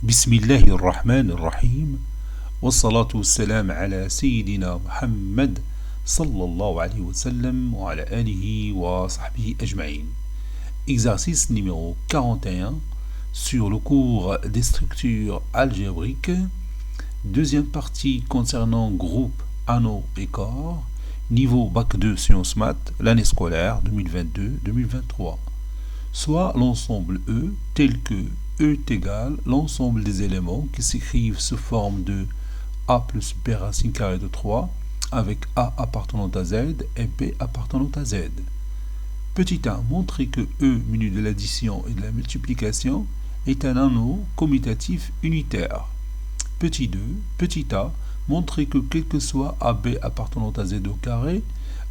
بسم الله الرحمن الرحيم والصلاة والسلام على سيدنا محمد صلى الله عليه وسلم وعلى آله وصحبه أجمعين. Exercice numéro 41 sur le cours des structures algébriques. Deuxième partie concernant groupe, anneau et corps. Niveau Bac 2 Sciences Maths, l'année scolaire 2022-2023. Soit l'ensemble E tel que E est égal l'ensemble des éléments qui s'écrivent sous forme de A plus B racine carrée de 3 avec A appartenant à Z et B appartenant à Z. Petit a, montrer que E menu de l'addition et de la multiplication est un anneau commutatif unitaire. Petit 2, petit a, montrer que quel que soit AB appartenant à Z au carré,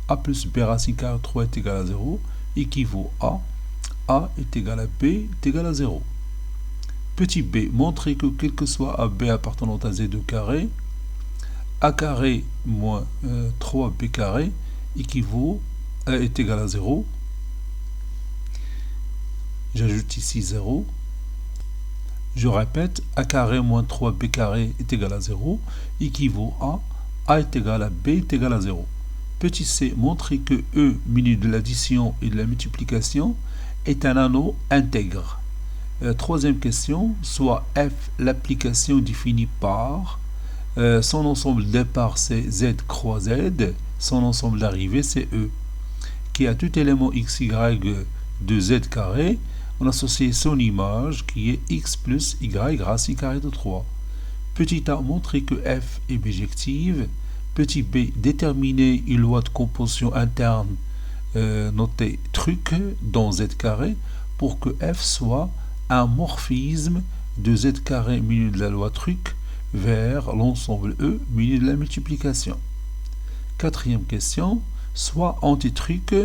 A plus B racine carrée de 3 est égal à 0, équivaut à A est égal à B est égal à 0. Petit b, montrer que quel que soit AB appartenant à Z au carré, A carré moins 3B carré équivaut à est égal à 0. J'ajoute ici 0. Je répète, A carré moins 3B carré est égal à 0 équivaut à A est égal à B est égal à 0. Petit c, montrer que E menu de l'addition et de la multiplication est un anneau intègre. Troisième question, soit f l'application définie par son ensemble de départ c'est z croix z, son ensemble d'arrivée c'est e, qui a tout élément xy de z carré, on associe son image qui est x plus y racine carrée de 3. Petit a, montrer que f est bijective. Petit b, déterminer une loi de composition interne notée truc dans z carré pour que f soit un morphisme de z carré menu de la loi truc vers l'ensemble E menu de la multiplication. Quatrième question, soit antitruc,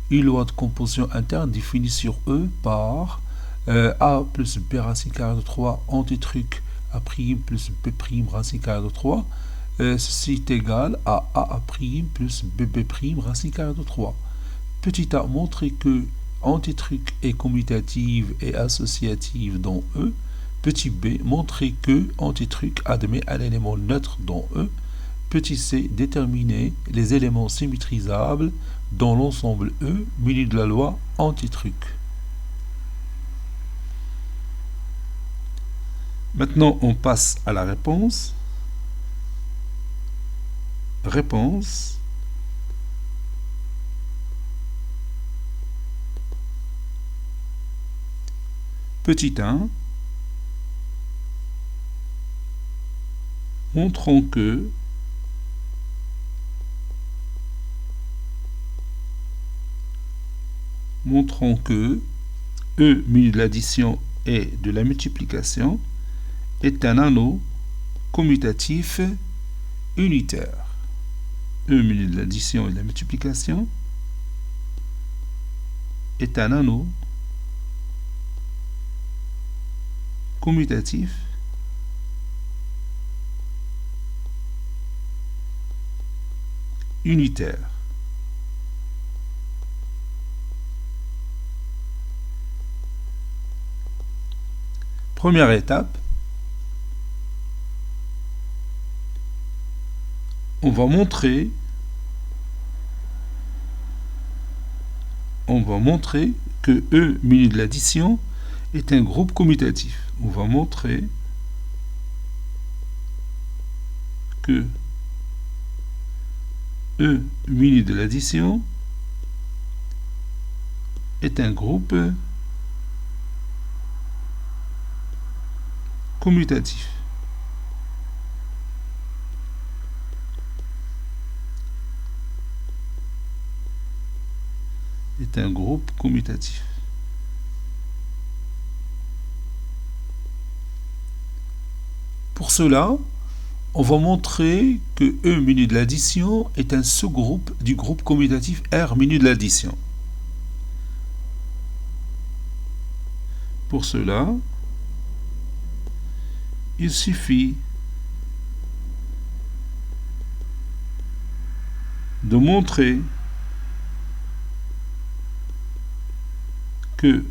une loi de composition interne définie sur E par A plus B racine carrée de 3 antitruc A' plus B' racine carrée de 3, ceci est égal à A' plus BB' racine carrée de 3. Petit a, montrer que antitruc est commutative et associative dans E. Petit b, montrer que antitruc admet un élément neutre dans E. Petit c, déterminer les éléments symétrisables dans l'ensemble E muni de la loi antitruc. Maintenant, on passe à la réponse. Réponse. Petit 1, montrons que E menu de l'addition et de la multiplication est un anneau commutatif unitaire. E menu de l'addition et de la multiplication est un anneau commutatif unitaire. Première étape, on va montrer que E menu de l'addition est un groupe commutatif. On va montrer que E menu de l'addition est un groupe commutatif. Est un groupe commutatif. Pour cela, on va montrer que E menu de l'addition est un sous-groupe du groupe commutatif R menu de l'addition. Pour cela, il suffit de montrer que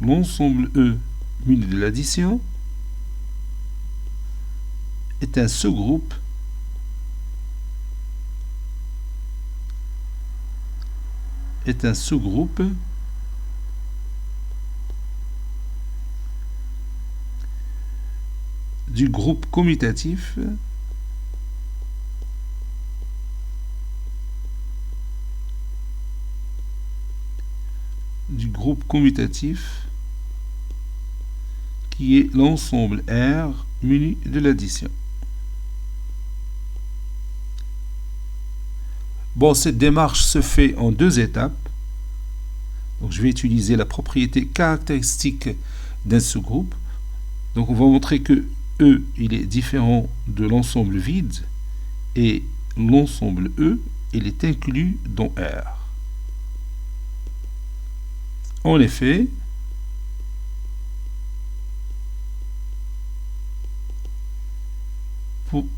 l'ensemble E muni de l'addition est un sous-groupe du groupe commutatif qui est l'ensemble R muni de l'addition. Bon, cette démarche se fait en deux étapes. Donc, je vais utiliser la propriété caractéristique d'un sous-groupe. Donc, on va montrer que E, il est différent de l'ensemble vide et l'ensemble E, il est inclus dans R. En effet,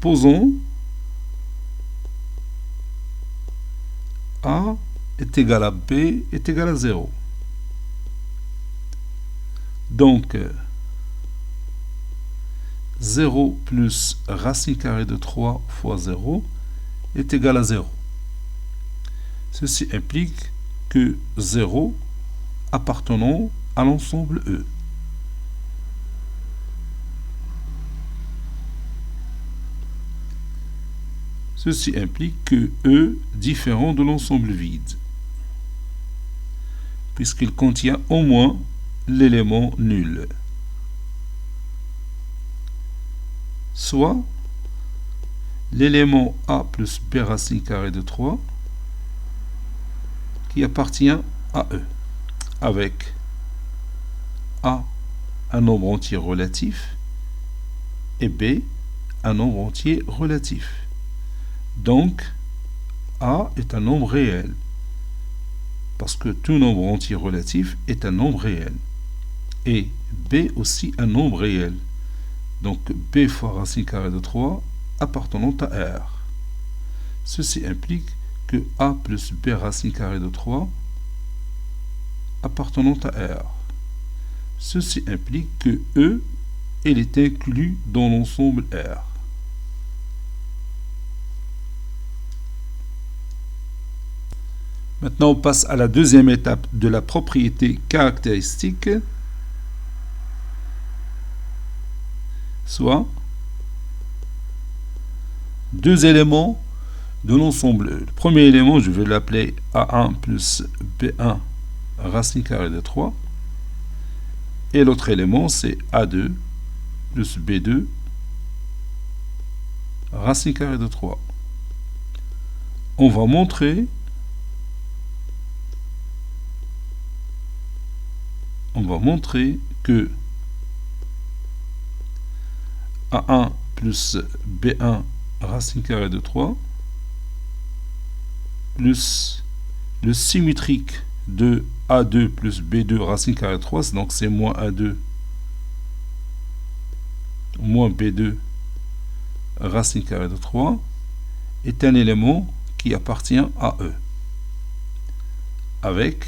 posons A est égal à B est égal à 0. Donc, 0 plus racine carrée de 3 fois 0 est égal à 0. Ceci implique que 0 appartenant à l'ensemble E. Ceci implique que E différent de l'ensemble vide, puisqu'il contient au moins l'élément nul. Soit l'élément A plus B racine carrée de 3 qui appartient à E, avec A un nombre entier relatif et B un nombre entier relatif. Donc, A est un nombre réel, parce que tout nombre entier relatif est un nombre réel. Et B aussi un nombre réel. Donc, B fois racine carrée de 3 appartenant à R. Ceci implique que A plus B racine carrée de 3 appartenant à R. Ceci implique que E, il est inclus dans l'ensemble R. Maintenant, on passe à la deuxième étape de la propriété caractéristique, soit deux éléments de l'ensemble E. Le premier élément, je vais l'appeler A1 plus B1 racine carrée de 3. Et l'autre élément, c'est A2 plus B2 racine carrée de 3. On va montrer que A1 plus B1 racine carrée de 3 plus le symétrique de A2 plus B2 racine carrée de 3, donc c'est moins A2 moins B2 racine carrée de 3, est un élément qui appartient à E, avec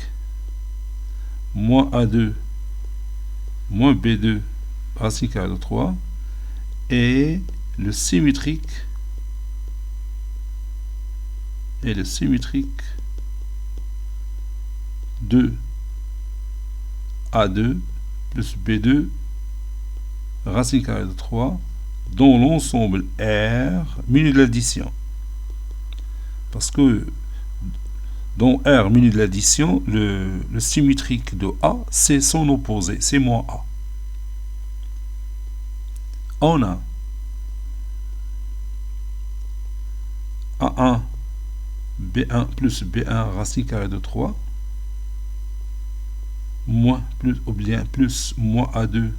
moins A2 moins B2 racine carrée de 3 et le symétrique de A2 plus B2 racine carrée de 3 dans l'ensemble R muni de l'addition. Parce que dans R muni de l'addition, le symétrique de A, c'est son opposé, c'est moins A. On a A1 B1 plus B1 racine carrée de 3 moins plus ou bien plus moins A2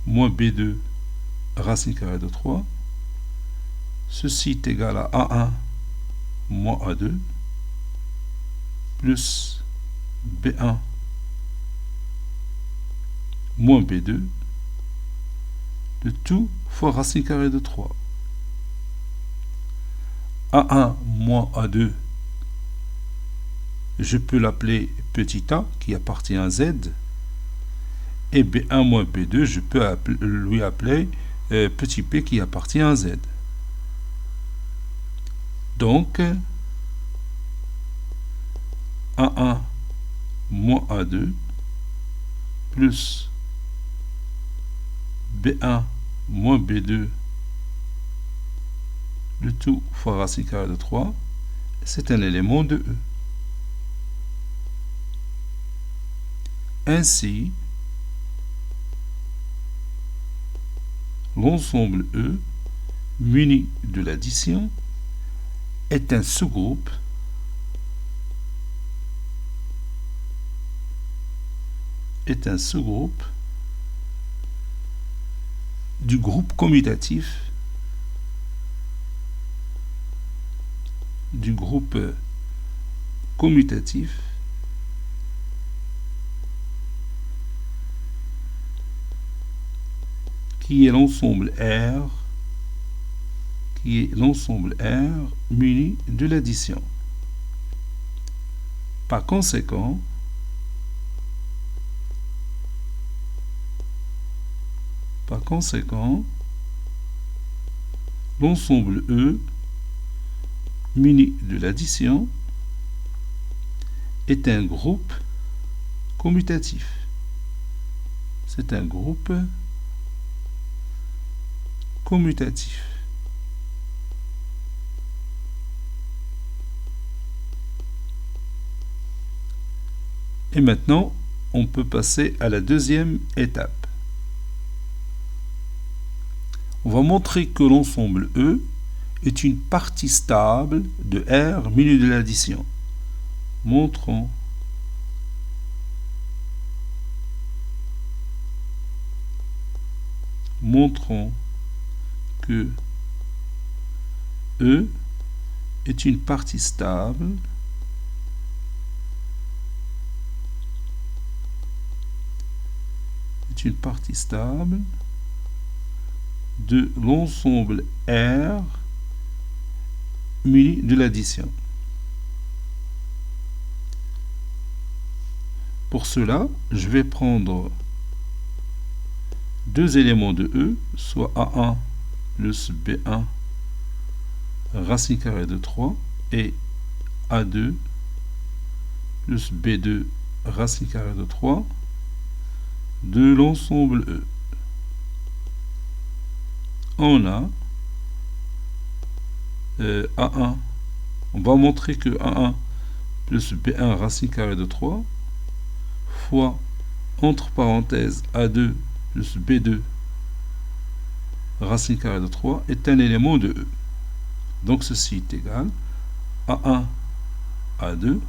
moins B2 racine carrée de 3. Ceci est égal à A1 moins A2 plus B1 moins B2, le tout fois racine carrée de 3. A1 moins A2, je peux l'appeler petit a qui appartient à Z, Et B1 moins B2, je peux lui appeler petit p qui appartient à Z. Donc, A1 moins A2 plus B1 moins B2, le tout fois racine carrée de 3, c'est un élément de E. Ainsi, l'ensemble E muni de l'addition est un sous-groupe du groupe commutatif qui est l'ensemble R muni de l'addition. Par conséquent, l'ensemble E muni de l'addition est un groupe commutatif. C'est un groupe commutatif. Et maintenant, on peut passer à la deuxième étape. On va montrer que l'ensemble E est une partie stable de R muni de l'addition. Montrons que E est une partie stable de l'ensemble R muni de l'addition. Pour cela, je vais prendre deux éléments de E, soit A1 plus B1 racine carrée de 3 et A2 plus B2 racine carrée de 3 de l'ensemble E. On a A1, on va montrer que A1 plus B1 racine carrée de 3 fois, entre parenthèses, A2 plus B2 racine carrée de 3 est un élément de E. Donc ceci est égal à A1 A2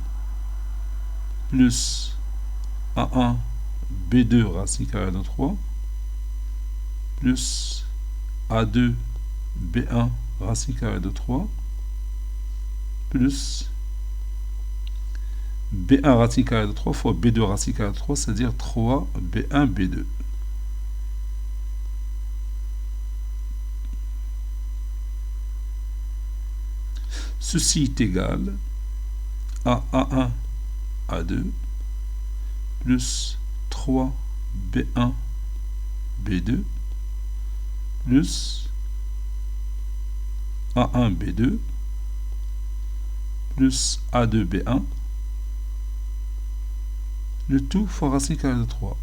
plus A1 B2 racine carrée de 3 plus A2 B1 racine carrée de 3 plus B1 racine carrée de 3 fois B2 racine carrée de 3, c'est-à-dire 3 B1 B2. Ceci est égal à A1 A2 plus 3 B1 B2 plus A1 B2 plus A2 B1, le tout fois racine carrée de 3.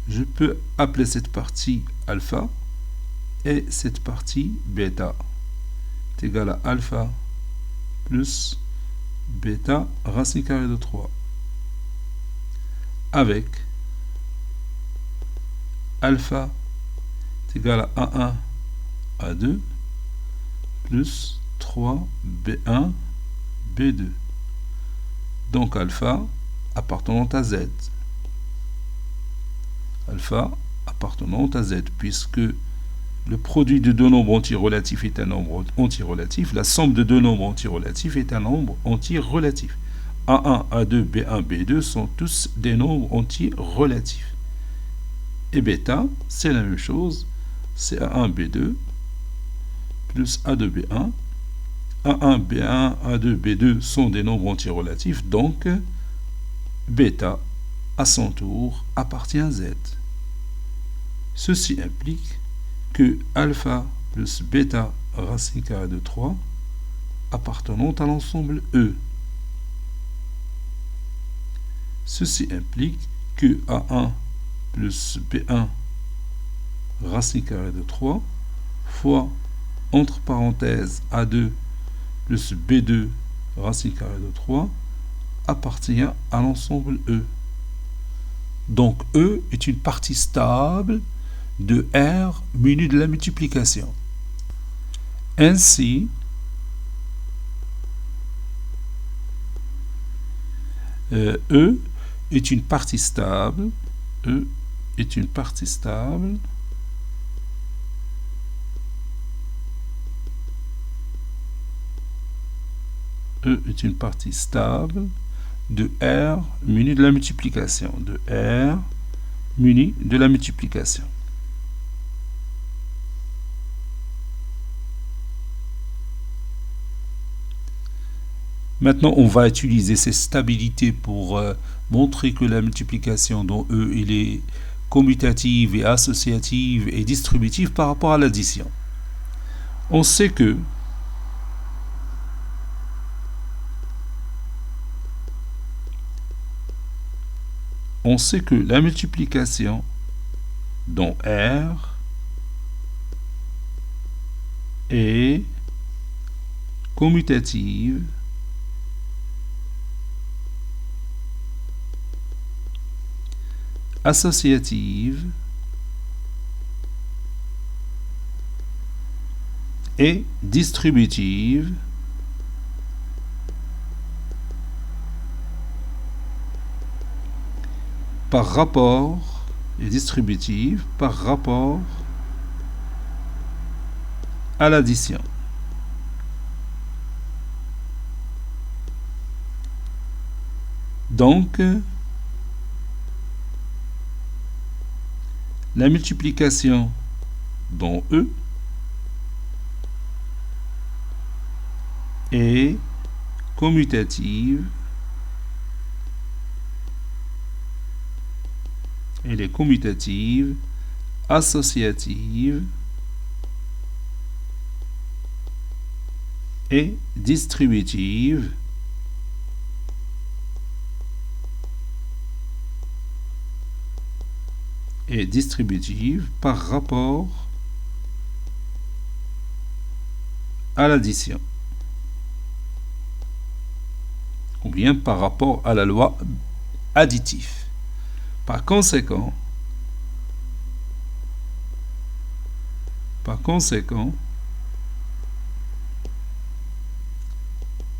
Je peux appeler cette partie alpha et cette partie bêta. C'est égal à alpha plus bêta racine carrée de 3. Avec alpha est égal à A1 A2 plus 3 B1 B2. Donc alpha appartenant à Z. Alpha appartenant à Z, puisque le produit de deux nombres antirelatifs est un nombre antirelatif, la somme de deux nombres antirelatifs est un nombre antirelatif. A1, A2, B1, B2 sont tous des nombres antirelatifs. Et bêta, c'est la même chose, c'est A1, B2 plus A2, B1. A1, B1, A2, B2 sont des nombres antirelatifs, donc bêta à son tour, appartient à Z. Ceci implique que alpha plus bêta racine carrée de 3 appartenant à l'ensemble E. Ceci implique que A1 plus B1 racine carrée de 3 fois, entre parenthèses, A2 plus B2 racine carrée de 3 appartient à l'ensemble E. Donc E est une partie stable de R munie de la multiplication. Ainsi, E est une partie stable. E est une partie stable E est une partie stable de R muni de la multiplication. De R muni de la multiplication. Maintenant, on va utiliser ces stabilités pour montrer que la multiplication dont E il est commutative et associative et distributive par rapport à l'addition. On sait que la multiplication dont R est commutative associative et distributive par rapport à l'addition. Donc, la multiplication dont E est commutative, elle est commutative, associative et distributive par rapport à l'addition, ou bien par rapport à la loi additive. Par conséquent,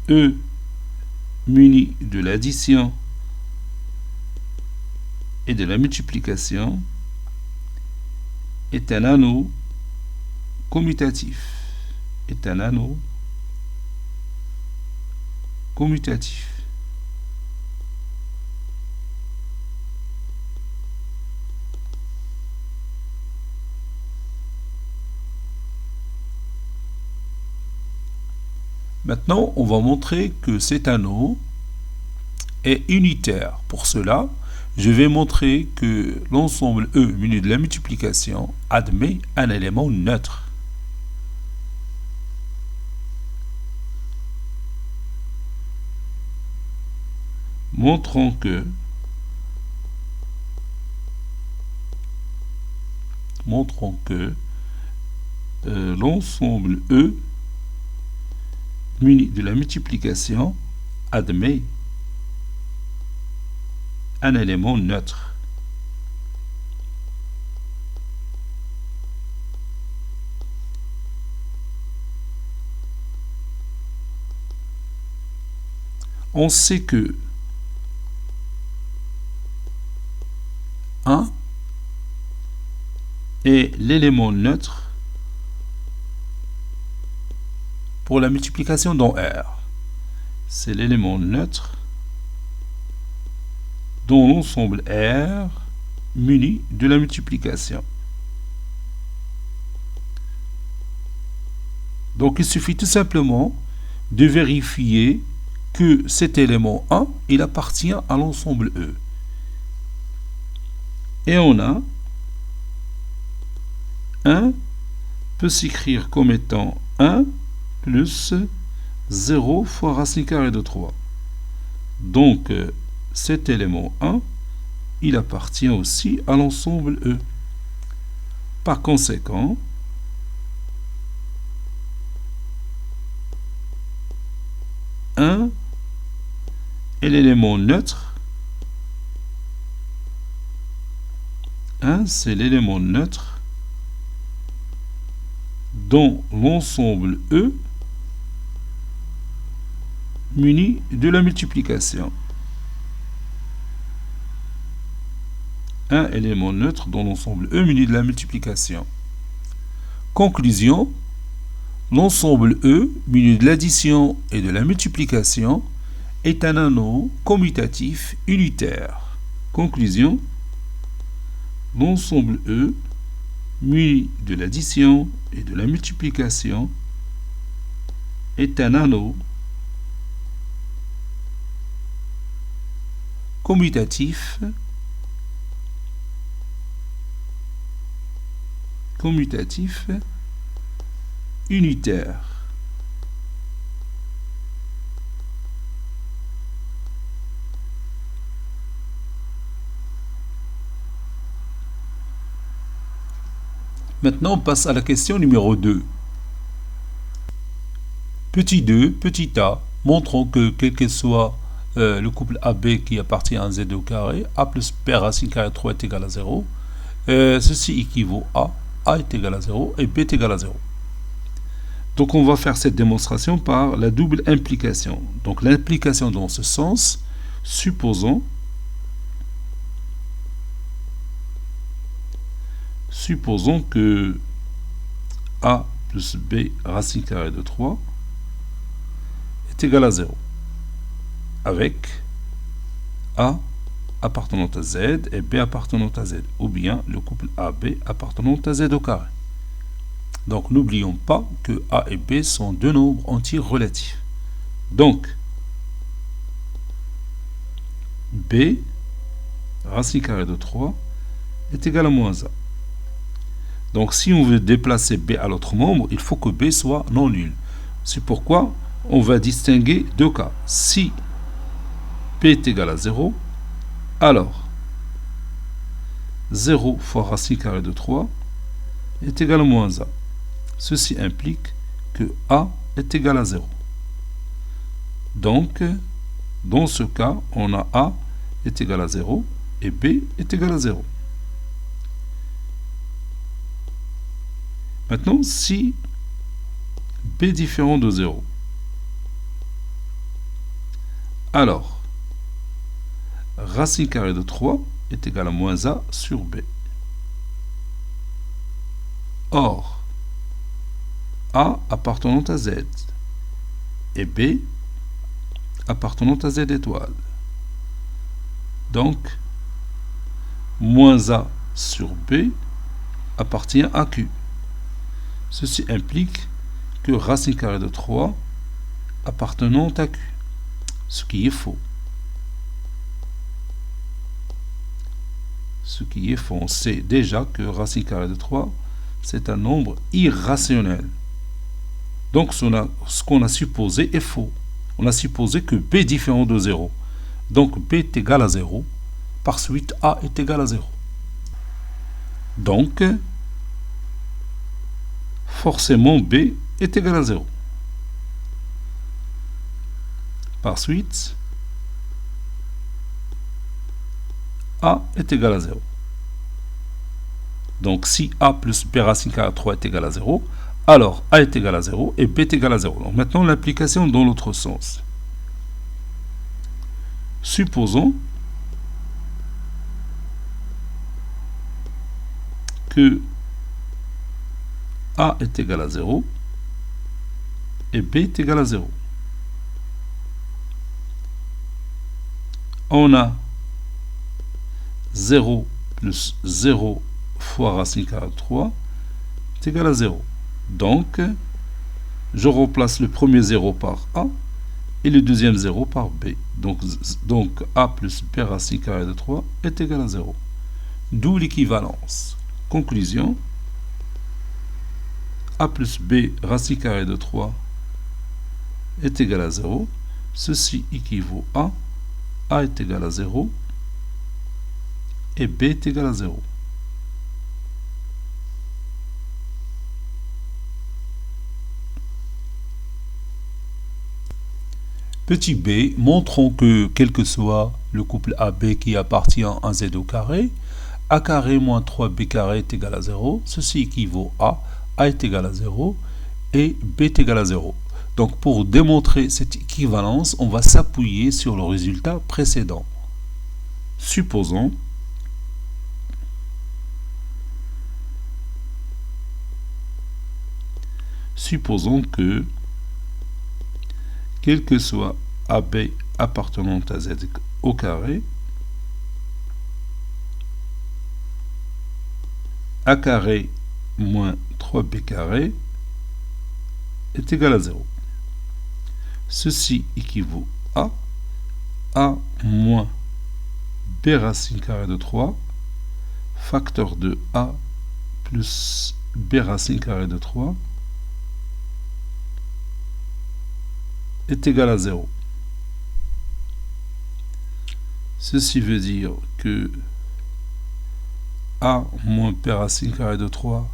E muni de l'addition et de la multiplication est un anneau commutatif. Maintenant, on va montrer que cet anneau est unitaire. Pour cela, je vais montrer que l'ensemble E muni de la multiplication admet un élément neutre. Montrons que l'ensemble E muni de la multiplication admet un élément neutre. On sait que 1 est l'élément neutre pour la multiplication dans R. C'est l'élément neutre dont l'ensemble R muni de la multiplication. Donc il suffit tout simplement de vérifier que cet élément 1, il appartient à l'ensemble E. Et on a 1 peut s'écrire comme étant 1 plus 0 fois racine carrée de 3. Donc, cet élément 1, il appartient aussi à l'ensemble E. Par conséquent, est l'élément neutre. 1, c'est l'élément neutre dans l'ensemble E muni de la multiplication. Un élément neutre dans l'ensemble E muni de la multiplication. Conclusion, l'ensemble E muni de l'addition et de la multiplication est un anneau commutatif unitaire. Conclusion, l'ensemble E muni de l'addition et de la multiplication est un anneau commutatif unitaire. Maintenant, on passe à la question numéro 2. Petit 2, petit a, montrons que quel que soit le couple AB qui appartient à un Z au carré, A plus B racine carrée de 3 est égal à 0. Ceci équivaut à A est égal à 0 et B est égal à 0. Donc on va faire cette démonstration par la double implication. Donc l'implication dans ce sens, supposons que A plus B racine carrée de 3 est égal à 0. Avec A appartenant à Z et B appartenant à Z, ou bien le couple AB appartenant à Z au carré. Donc n'oublions pas que A et B sont deux nombres entiers relatifs. Donc B racine carrée de 3 est égal à moins A. Donc si on veut déplacer B à l'autre membre, il faut que B soit non nul. C'est pourquoi on va distinguer deux cas. Si B est égal à 0, alors 0 fois racine carrée de 3 est égal à moins A. Ceci implique que A est égal à 0. Donc, dans ce cas, on a A est égal à 0 et B est égal à 0. Maintenant, si B est différent de 0, alors racine carrée de 3 est égal à moins A sur B. Or, A appartenant à Z et B appartenant à Z étoile. Donc, moins A sur B appartient à Q. Ceci implique que racine carrée de 3 appartenant à Q, ce qui est faux. Ce qui est faux, on sait déjà que racine carrée de 3, c'est un nombre irrationnel. Donc ce qu'on a supposé est faux. On a supposé que B est différent de 0. Donc B est égal à 0. Par suite, A est égal à 0. Donc, forcément, B est égal à 0. Par suite, A est égal à 0. Donc, si A plus B racine carrée de 3 est égal à 0, alors A est égal à 0 et B est égal à 0. Donc, maintenant, l'application dans l'autre sens. Supposons que A est égal à 0 et B est égal à 0. On a 0 plus 0 fois racine carrée de 3 est égal à 0. Donc, je remplace le premier 0 par A et le deuxième 0 par B. Donc A plus B racine carrée de 3 est égal à 0. d'où l'équivalence. Conclusion, a plus b racine carrée de 3 est égal à 0. Ceci équivaut à a est égal à 0 et b est égal à 0. Petit b, montrons que quel que soit le couple AB qui appartient à Z au carré, a carré moins 3b carré est égal à 0. Ceci équivaut à a est égal à 0 et b est égal à 0. Donc pour démontrer cette équivalence, on va s'appuyer sur le résultat précédent. Supposons que quel que soit AB appartenant à Z au carré, a carré moins 3b carré est égal à 0. Ceci équivaut à a moins b racine carrée de 3 facteur de a plus b racine carrée de 3 est égal à 0. Ceci veut dire que a moins b racine carrée de 3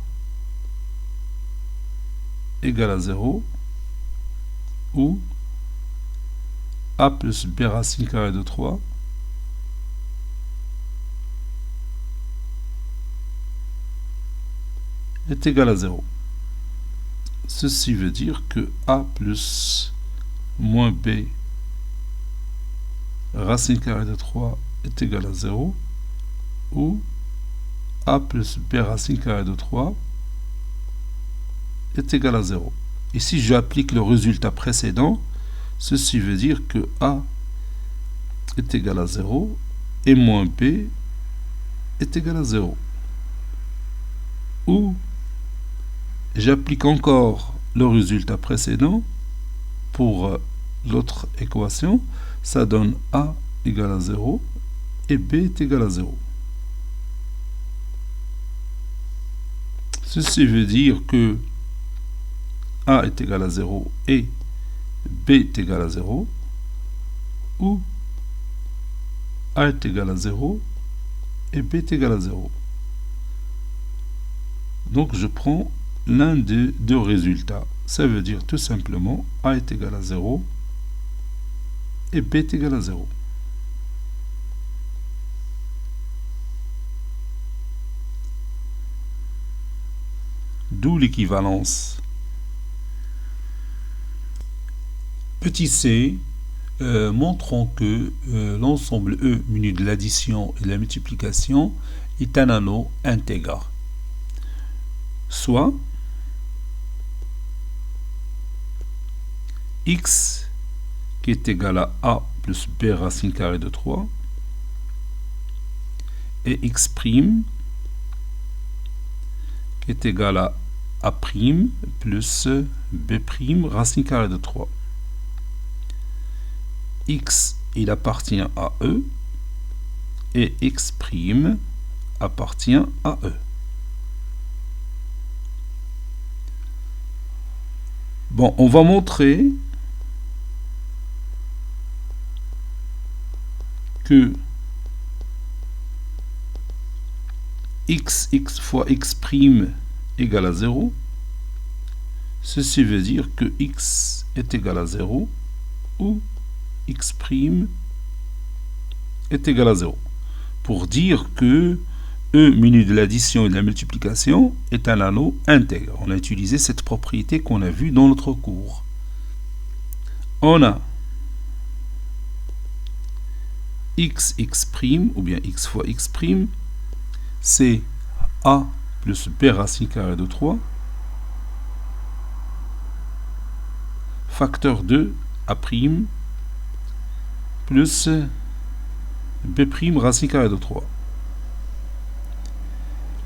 égale à 0, ou a plus b racine carrée de 3 est égal à 0. Ceci veut dire que a plus moins b racine carrée de 3 est égal à 0, ou a plus b racine carrée de 3 est égal à 0. Et si j'applique le résultat précédent, ceci veut dire que a est égal à 0 et moins b est égal à 0. Ou j'applique encore le résultat précédent pour l'autre équation, ça donne a égale à 0 et b est égal à 0. Ceci veut dire que a est égal à 0 et b est égal à 0, ou a est égal à 0 et b est égal à 0. Donc je prends l'un des deux résultats. Ça veut dire tout simplement a est égal à 0 et b est égal à 0. D'où l'équivalence. Petit c, montrons que l'ensemble E muni de l'addition et de la multiplication est un anneau intègre. Soit x qui est égal à a plus b racine carrée de 3 et x' qui est égal à a' plus b' racine carrée de 3. X il appartient à E et x' appartient à E. Bon, on va montrer que x fois x' égale à 0. Ceci veut dire que x est égal à 0 ou x' est égal à 0. Pour dire que E muni de l'addition et de la multiplication est un anneau intègre. On a utilisé cette propriété qu'on a vue dans notre cours. On a x' ou bien x fois x', c'est a plus b racine carrée de 3 facteur de a' plus b' racine carrée de 3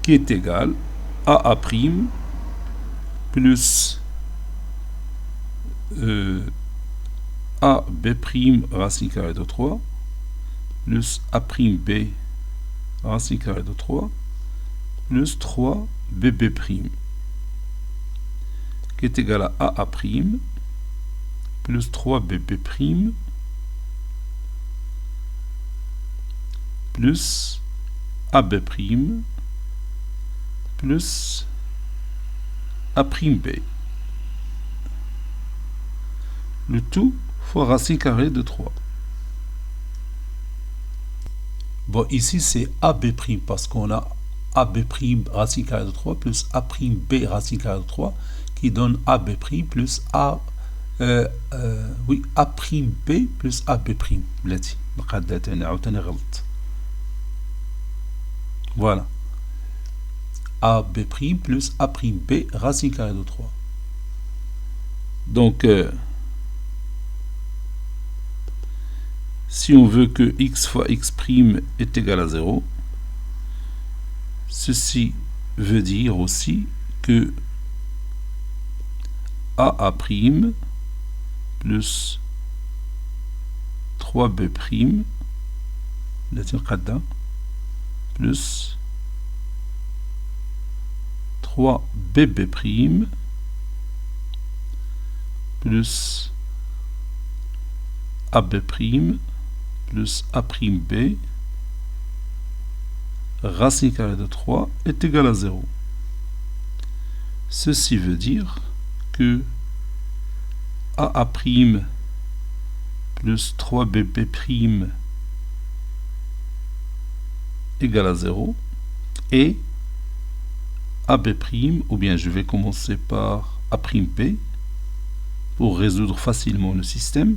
qui est égal à a' plus a b' racine carrée de 3 plus a' b racine carrée de 3 plus 3bb' qui est égal à AA' plus 3bb' plus AB' plus A'b. Le tout fois racine carrée de 3. Bon, ici c'est AB' parce qu'on a AB' racine carrée de 3 plus A'b racine carrée de 3 qui donne AB' plus A'b plus AB'. Voilà. AB' plus A'b racine carrée de 3. Donc, si on veut que x fois x' est égal à 0, ceci veut dire aussi que AA' plus 3b' plus 3bb' plus AB' plus A'b racine carrée de 3 est égal à 0. Ceci veut dire que AA' plus 3bb' égale à 0 et AB', ou bien je vais commencer par A'b pour résoudre facilement le système.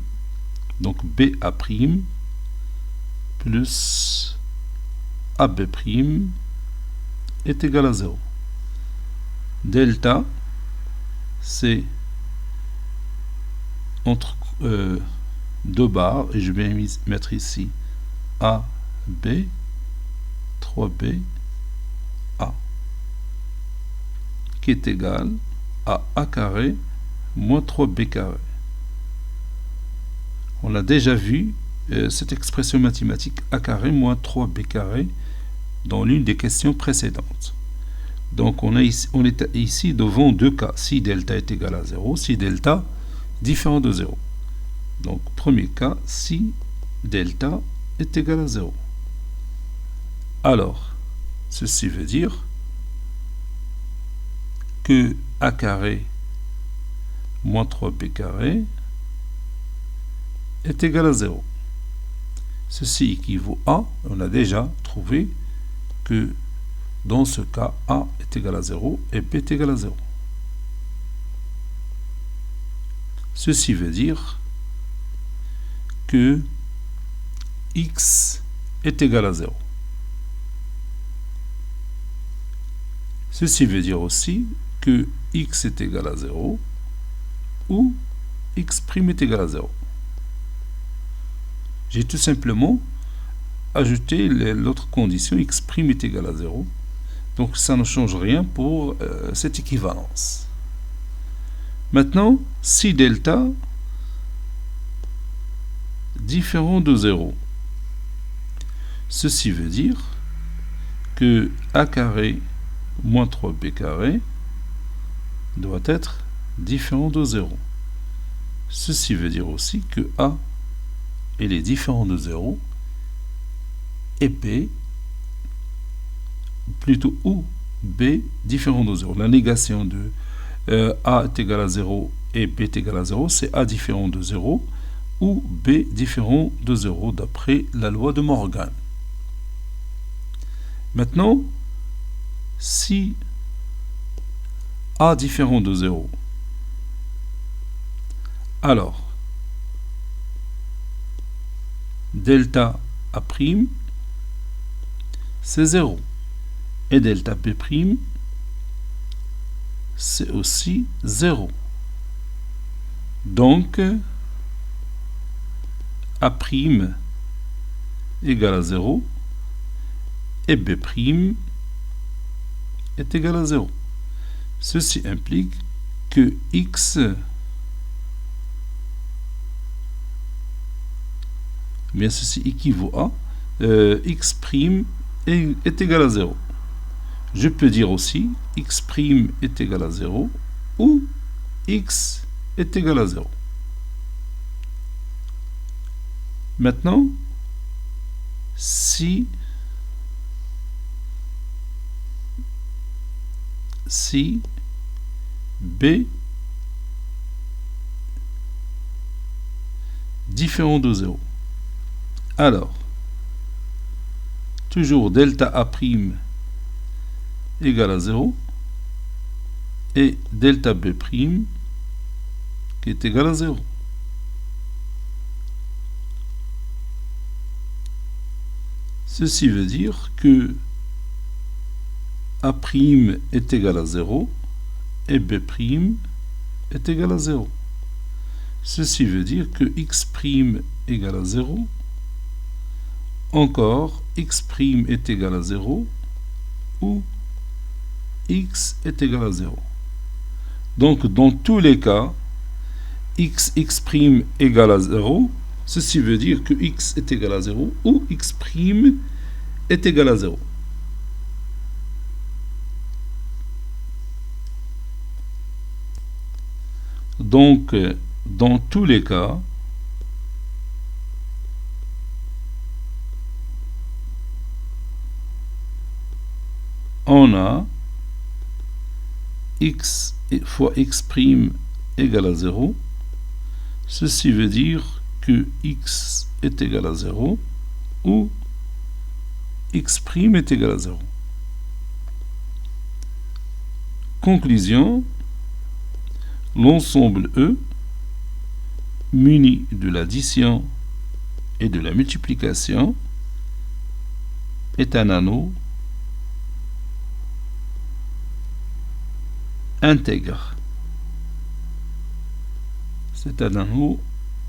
Donc BA' plus AB' est égal à 0. Delta, c'est entre deux barres, et je vais mettre ici AB, 3B, A, qui est égal à A carré moins 3B carré. On a déjà vu cette expression mathématique A carré moins 3B carré dans l'une des questions précédentes. Donc on est ici devant deux cas, si delta est égal à 0, si delta différent de 0. Donc premier cas, si delta est égal à 0. Alors, ceci veut dire que A carré moins 3B carré est égal à 0. Ceci équivaut à, on a déjà trouvé que dans ce cas, A est égal à 0 et B est égal à 0. Ceci veut dire que x est égal à 0. Ceci veut dire aussi que x est égal à 0 ou x' est égal à 0. J'ai tout simplement ajouté l'autre condition, x' est égal à 0. Donc ça ne change rien pour cette équivalence. Maintenant, si delta différent de 0, ceci veut dire que A carré moins 3B carré doit être différent de 0. Ceci veut dire aussi que A est différent de 0 et B, plutôt ou B différent de 0. La négation de A est égal à 0 et B est égal à 0, c'est A différent de 0 ou B différent de 0 d'après la loi de Morgan. Maintenant, si A différent de 0, alors delta A', c'est 0. Et delta B', c'est aussi 0. Donc, A' égale à 0 et B' est égal à 0. Ceci implique que x, bien ceci équivaut à x' est égal à 0. Je peux dire aussi x' est égal à 0 ou x est égal à 0. Maintenant, si b différent de 0, alors toujours delta A' égale à 0 et delta B' qui est égal à 0. Ceci veut dire que A' est égal à 0 et B' est égal à 0. Ceci veut dire que x' égale à 0. Encore, x' est égal à 0 ou x est égal à 0. Donc, dans tous les cas, x' égale à 0, ceci veut dire que x est égal à 0 ou x' est égal à 0. Donc, dans tous les cas, on a x fois x' égale à 0. Ceci veut dire que x est égal à 0 ou x' est égal à 0. Conclusion, l'ensemble E, muni de l'addition et de la multiplication, est un anneau intègre. C'est un anneau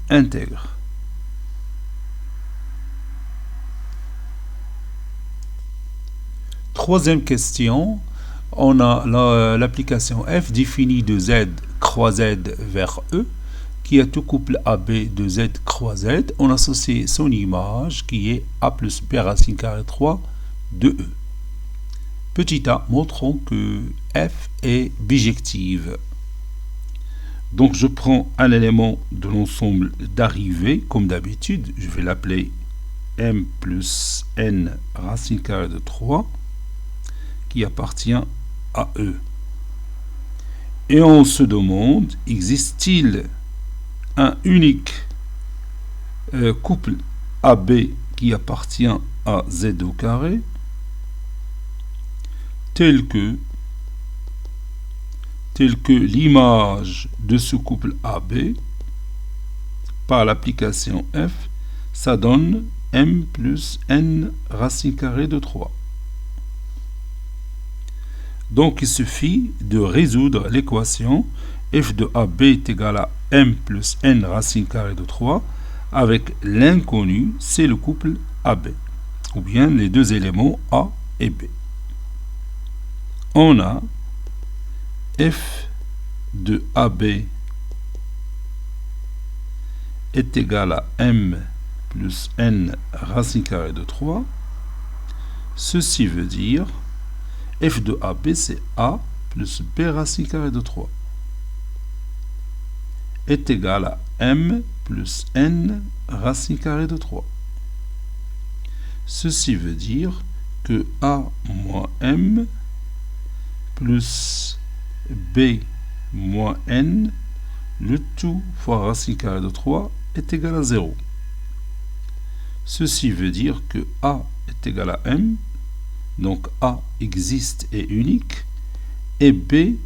intègre. Troisième question, on a l'application f définie de z croix z vers E, qui est tout couple AB de z croix z. On associe son image qui est a plus b racine carrée 3 de E. Petit a, montrons que f est bijective. Donc je prends un élément de l'ensemble d'arrivée, comme d'habitude, je vais l'appeler m plus n racine carrée de 3, qui appartient à E. Et on se demande, existe-t-il un unique couple AB qui appartient à Z au carré, tel que l'image de ce couple AB par l'application f, ça donne m plus n racine carrée de 3. Donc il suffit de résoudre l'équation f de AB est égal à m plus n racine carrée de 3 avec l'inconnu, c'est le couple AB, ou bien les deux éléments A et B. On a f de AB est égal à m plus n racine carrée de 3. Ceci veut dire f de AB c'est a plus b racine carrée de 3 est égal à m plus n racine carrée de 3. Ceci veut dire que a moins m plus b moins n, le tout fois racine carrée de 3 est égal à 0. Ceci veut dire que a est égal à m, donc a existe et unique, et b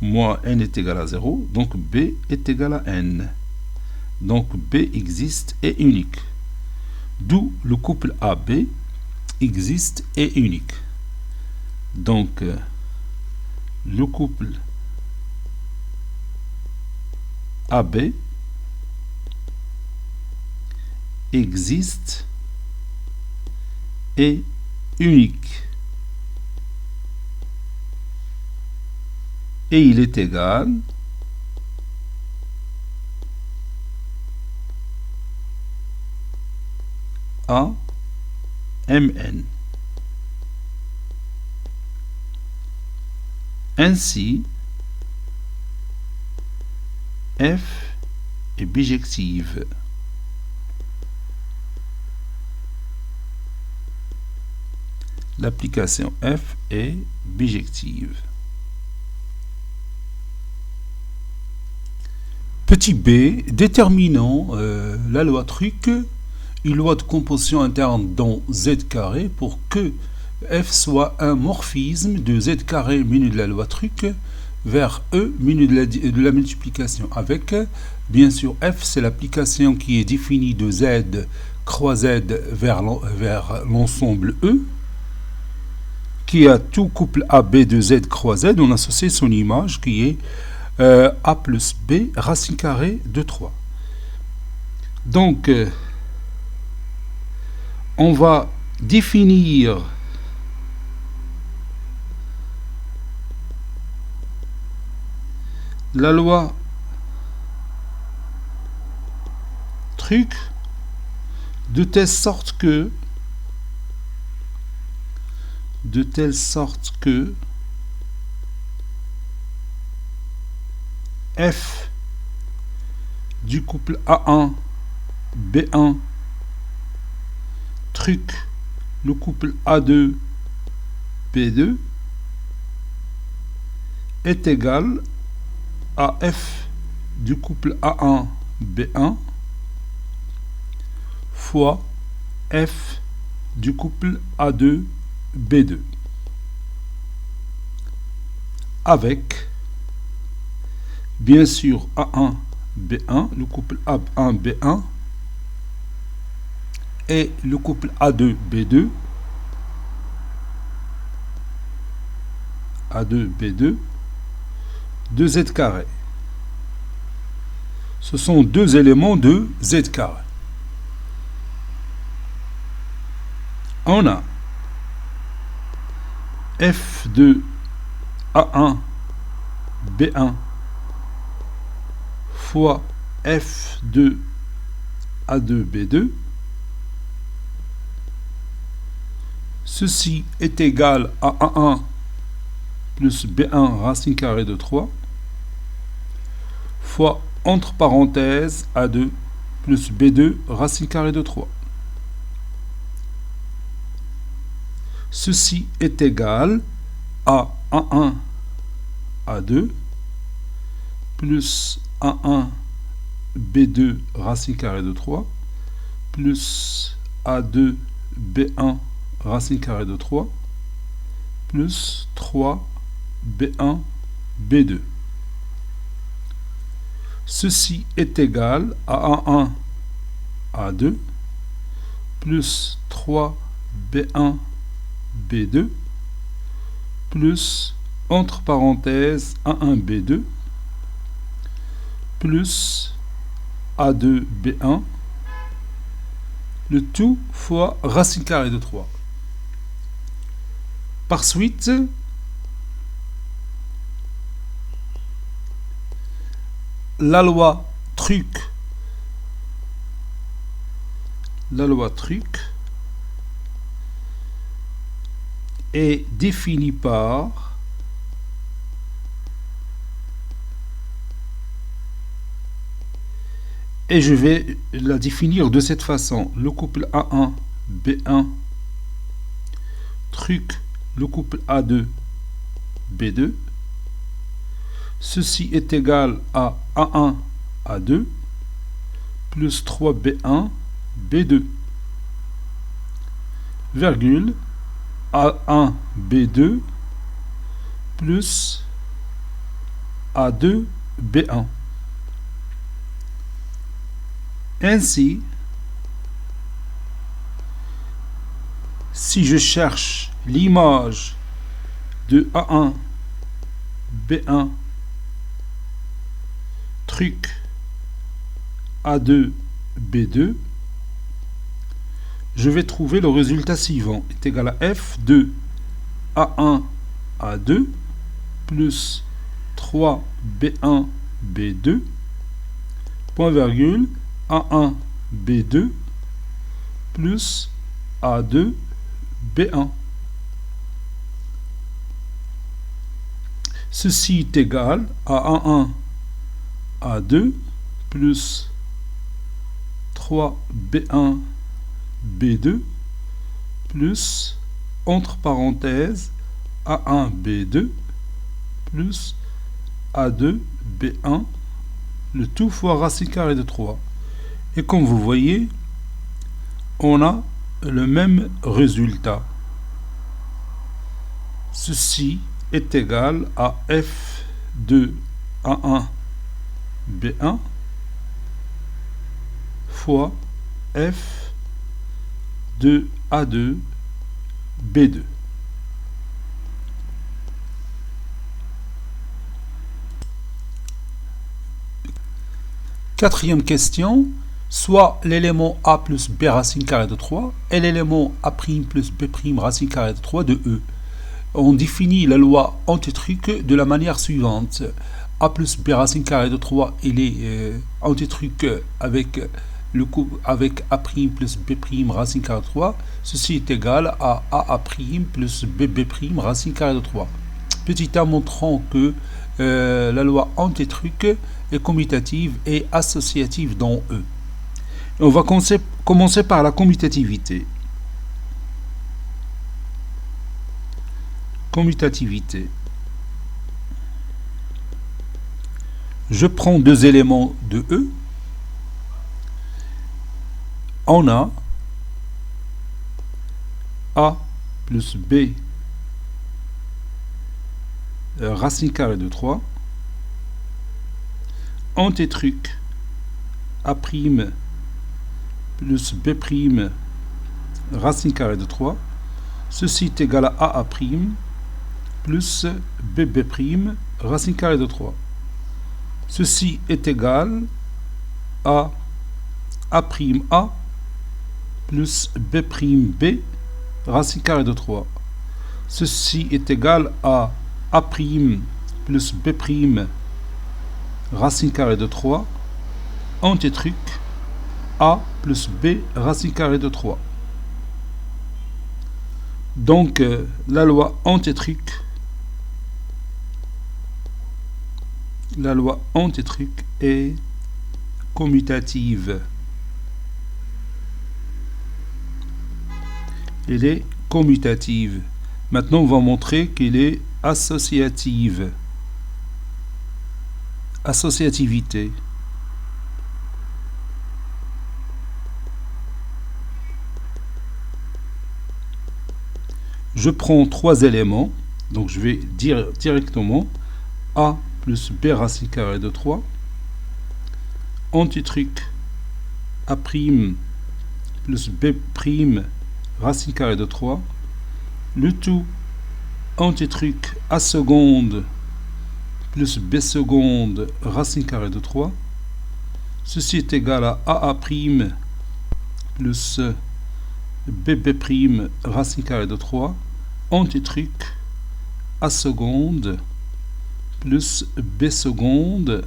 moins n est égal à 0, donc b est égal à n. Donc b existe et unique. D'où le couple AB existe et unique. Donc le couple AB existe et unique. Et il est égal à Mn. Ainsi, f est bijective. L'application f est bijective. Petit b, déterminons la loi truc, une loi de composition interne dans z carré pour que f soit un morphisme de z carré menu de la loi truc vers e menu de la multiplication avec, bien sûr, f c'est l'application qui est définie de z croix z vers l'ensemble e, qui a tout couple AB de z croix z, on associe son image qui est a plus b racine carrée de 3. Donc, on va définir la loi truc de telle sorte que f du couple A1 B1 truc le couple A2 B2 est égal à f du couple A1 B1 fois f du couple A2 B2 avec bien sûr A1 B1, le couple A1 B1 et le couple A2 B2 de z carré. Ce sont deux éléments de z carré. On a f de A1 B1 fois f de A2 B2. Ceci est égal à A1 plus B1 racine carrée de 3 fois entre parenthèses A2 plus B2 racine carrée de 3. Ceci est égal à A1 A2 plus A1 B2 racine carrée de 3 plus A2 B1 racine carrée de 3 plus 3 B1 B2. Ceci est égal à A1 A2 plus 3 B1 B2 plus entre parenthèses A1 B2 plus A2 B1, le tout fois racine carrée de 3. Par suite, la loi truc est définie par et je vais la définir de cette façon. Le couple A1 B1 truc le couple A2 B2. Ceci est égal à A1 A2 plus 3 B1 B2 virgule A1 B2 plus A2 B1. Ainsi, si je cherche l'image de A1 B1 truc A2 B2, je vais trouver le résultat suivant est égal à f de A1 A2 plus 3 B1 B2 point virgule A1 B2 plus A2 B1. Ceci est égal à A1, A2 plus 3B1, B2 plus, entre parenthèses, A1, B2 plus A2, B1, le tout fois racine carrée de 3. Et comme vous voyez, on a le même résultat. Ceci est égal à F2 A1 B1 fois F2 A2 B2. Quatrième question, soit l'élément A plus B racine carrée de 3 et l'élément A' plus B' racine carrée de 3 de E. On définit la loi antitruc de la manière suivante. A plus B racine carrée de 3, il est antitruc avec le couple avec A' plus B' racine carrée de 3. Ceci est égal à AA' plus BB' racine carrée de 3. Petit a montrant que la loi antitruc est commutative et associative dans E. Et on va commencer par la commutativité. Commutativité. Je prends deux éléments de E. On a A plus B racine carrée de 3. Antitruc A' plus B' racine carrée de 3. Ceci est égal à AA' plus BB' racine carrée de 3. Ceci est égal à A' plus B' racine carrée de 3. Ceci est égal à A' plus B' racine carrée de 3. Antitruc A plus B racine carrée de 3. Donc la loi antitruc est commutative. Elle est commutative. Maintenant, on va montrer qu'elle est associative. Associativité. Je prends trois éléments, donc je vais dire directement A plus B racine carrée de 3, antitruc A' plus B' racine carrée de 3, le tout antitruc A seconde plus B seconde racine carrée de 3. Ceci est égal à AA' plus BB' racine carrée de 3, antitruc A seconde plus B seconde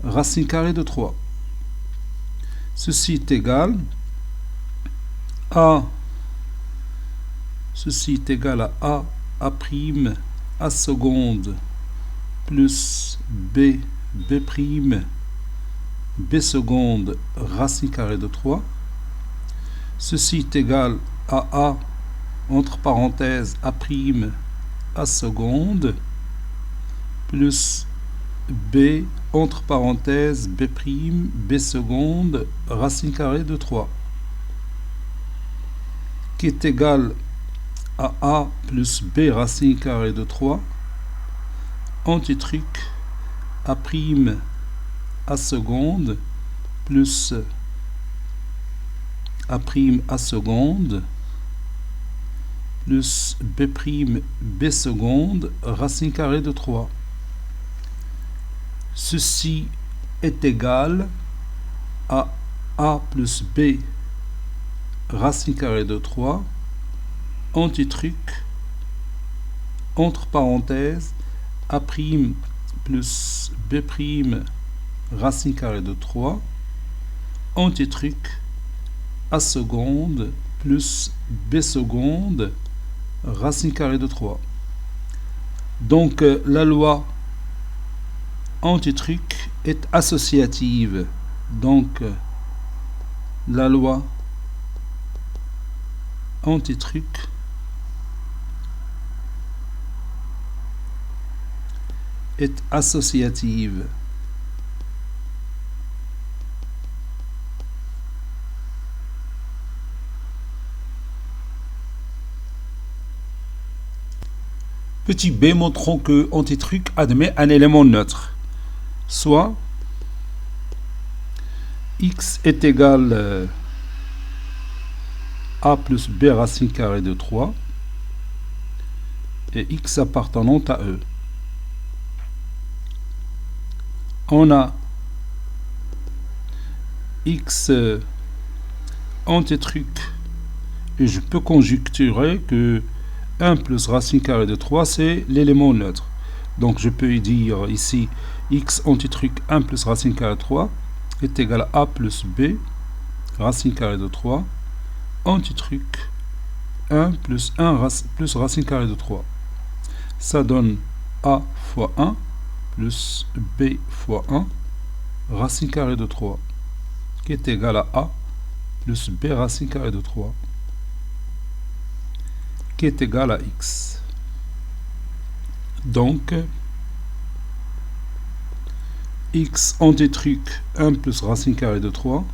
racine carrée de 3. Ceci est égal à A' A seconde plus B seconde racine carrée de 3. Ceci est égal à A, entre parenthèses, A' A seconde, plus B, entre parenthèses, B', B seconde, racine carrée de 3, qui est égal à A plus B racine carrée de 3, antitruc A' A seconde, plus A' A seconde plus B' B seconde racine carrée de 3. Ceci est égal à A plus B racine carrée de 3 antitruc entre parenthèses A' plus B' racine carrée de 3 antitruc A seconde plus B seconde racine carrée de 3. Donc la loi anti-truc est associative. Donc la loi anti-truc est associative. Petit b, montrons que anti-truc admet un élément neutre. Soit x est égal a plus b racine carrée de 3 et x appartenant à E. On a x anti-truc et je peux conjecturer que 1 plus racine carrée de 3 c'est l'élément neutre. Donc je peux dire ici x anti-truc 1 plus racine carrée de 3 est égal à a plus b racine carrée de 3 anti-truc 1 plus 1 plus racine carrée de 3. Ça donne a fois 1 plus b fois 1 racine carrée de 3 qui est égal à a plus b racine carrée de 3 qui est égal à x. Donc x anti-truc 1 plus racine carrée de 3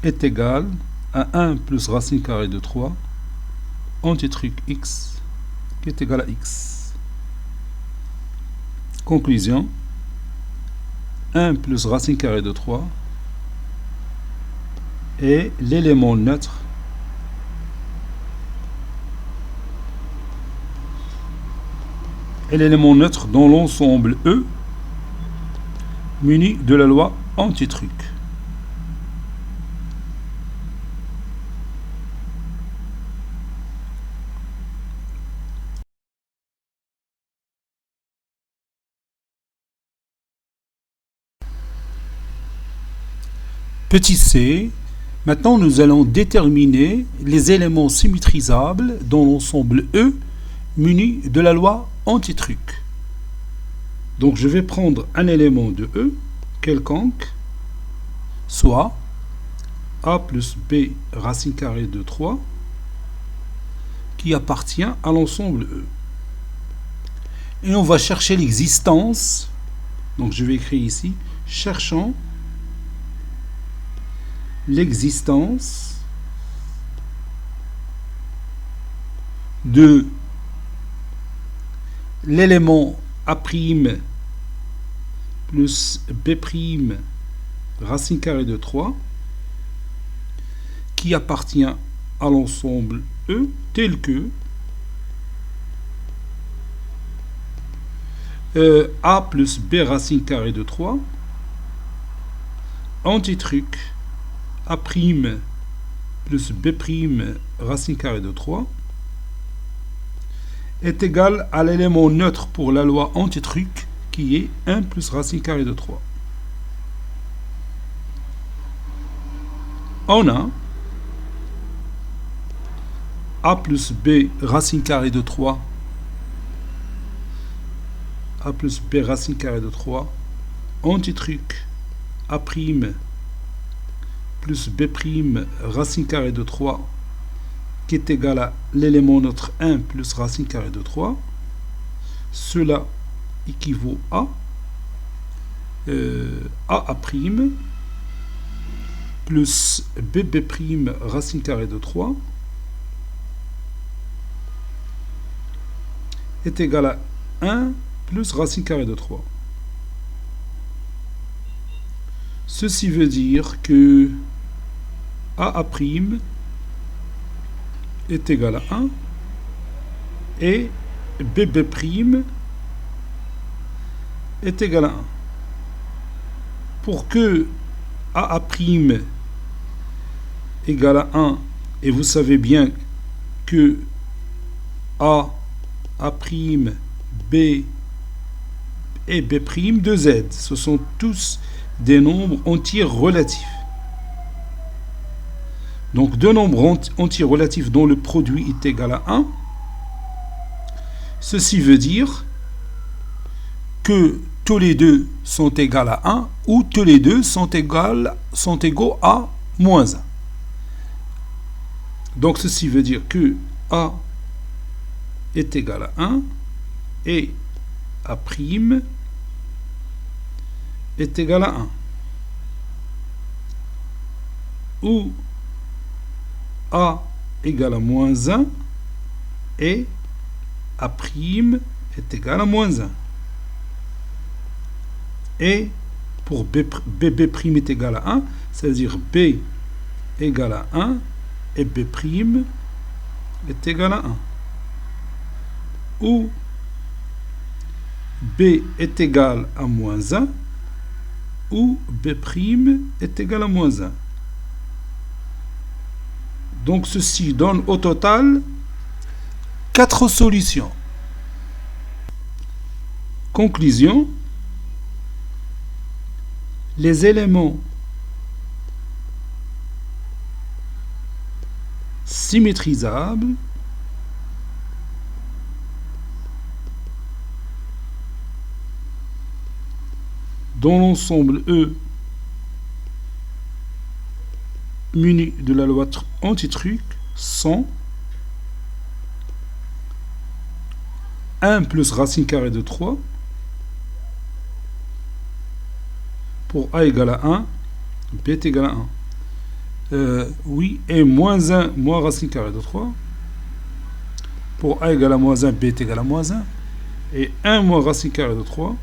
est égal à 1 plus racine carrée de 3 anti-truc x qui est égal à x. Conclusion, 1 plus racine carrée de 3 est l'élément neutre dans l'ensemble E muni de la loi anti-truc. Petit c, maintenant nous allons déterminer les éléments symétrisables dans l'ensemble E muni de la loi anti-truc. Donc je vais prendre un élément de E quelconque, soit a plus b racine carrée de 3 qui appartient à l'ensemble E. Et on va chercher l'existence. Donc je vais écrire ici, cherchant l'existence de l'élément A' plus B' racine carrée de 3 qui appartient à l'ensemble E tel que A plus B racine carrée de 3 anti-truc A' plus B' racine carrée de 3 est égal à l'élément neutre pour la loi anti-truc qui est 1 plus racine carrée de 3. On a A plus B racine carrée de 3 A plus B racine carrée de 3 anti-truc A' plus B' racine carrée de 3 qui est égal à l'élément neutre 1 plus racine carrée de 3. Cela équivaut à A' plus B' racine carrée de 3 est égal à 1 plus racine carrée de 3. Ceci veut dire que A' est égal à 1 et B' est égal à 1. Pour que A' égale à 1, et vous savez bien que A', B et B' de Z, ce sont tous des nombres entiers relatifs. Donc deux nombres entiers relatifs dont le produit est égal à 1 Ceci veut dire que tous les deux sont égaux à 1 ou tous les deux sont égaux à moins 1. Donc ceci veut dire que A est égal à 1 et A' est égal à 1. Ou A égale à moins 1 et A' est égal à moins 1. Et pour B' est égal à 1, c'est-à-dire B égale à 1 et B' est égal à 1. Ou B est égal à moins 1 ou B' est égal à moins 1. Donc ceci donne au total 4 solutions. Conclusion. Les éléments symétrisables dont l'ensemble E muni de la loi anti-truc sont 1 plus racine carrée de 3 pour A égale à 1, B est égal à 1. Oui, et moins 1 moins racine carrée de 3 pour A égale à moins 1, B est égal à moins 1. Et 1 moins racine carrée de 3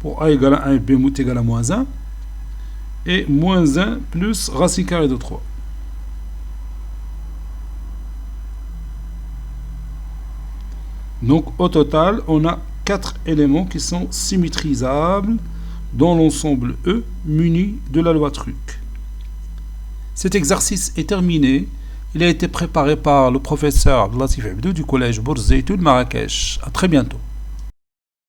pour A égale à 1 et B est égal à moins 1. Et moins 1 plus racine carrée de 3. Donc au total, on a 4 éléments qui sont symétrisables dans l'ensemble E muni de la loi truc. Cet exercice est terminé. Il a été préparé par le professeur Latif Abdou du collège Bourzeitoun Marrakech. À très bientôt.